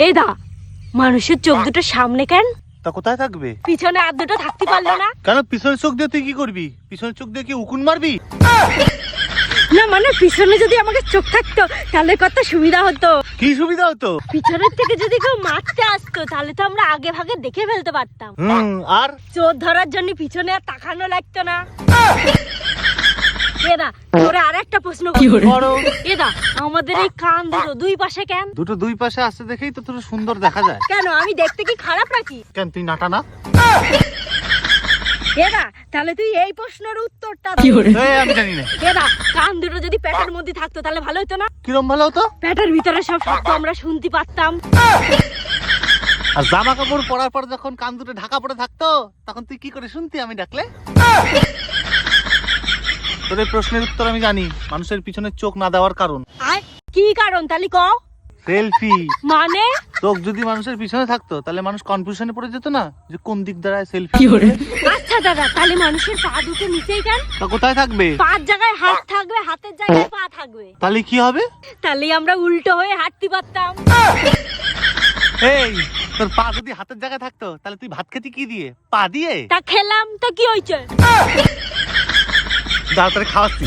এই দা, মানুষের চোখ দুটো সামনে কেন? তা কোথায় থাকবে? পিছনে আর দুটো থাকতে পারলো না? কেন পিছনের চোখ দিয়ে তুই কি করবি? পিছনের চোখ দিয়ে কি উকুন মারবি? না মানে পিছনে যদি আমাকে চোখ থাকতো তাহলে কত সুবিধা হতো। কি সুবিধা হতো? পিছনের থেকে যদি কেউ মারতে আসতো তাহলে তো আমরা আগে ভাগে দেখে ফেলতে পারতাম। আর চোর ধরার জন্য পিছনে আর তাকানো লাগতো না। এদা তোরে আর একটা প্রশ্ন করো। এদা আমাদের এই কান দুটো দুই পাশে কেন? দুটো দুই পাশে আসতে দেখেই তো তোর সুন্দর দেখা যায়। কেন আমি দেখতে কি খারাপ নাকি? কেন তুই নাটা না? এদা তাহলে তুই এই প্রশ্নের উত্তরটা আমি জানি না। এদা কান দুটো যদি পেটের মধ্যে থাকতো তাহলে ভালো হতো না? কিরম ভালো হতো? পেটের ভিতরে সব শব্দ আমরা শুনতে পারতাম। আর জামা কাপড় পরার পর যখন কান দুটো ঢাকা পড়ে থাকতো তখন তুই কি করে শুনতি আমি ডাকলে? তোর এই প্রশ্নের উত্তর আমি জানি। মানুষের পিছনে চোখ না দেওয়ার কারণ। কি কারণ তাহলে ক? সেলফি। মানে চোখ যদি মানুষের পিছনে থাকতো তাহলে মানুষ কনফিউশনে পড়ে যেত না যে কোন দিক দ্বারা সেলফি। আচ্ছা দাদা তাহলে মানুষের পা দুটো নিচেই কেন? তা কোথায় থাকবে? পাঁচ জায়গায় হাত থাকবে, হাতের জায়গায় পা থাকবে। তাহলে কি হবে? তাহলে আমরা উল্টো হয়ে হাঁটতে পারতাম। এই তোর পা যদি হাতের জায়গায় থাকতো তাহলে তুই ভাত খেতি কি দিয়ে? পা দিয়ে? তা খেলাম তো কি হয়েছে? দাঁড়াতাড়ি খাওয়াচ্ছি।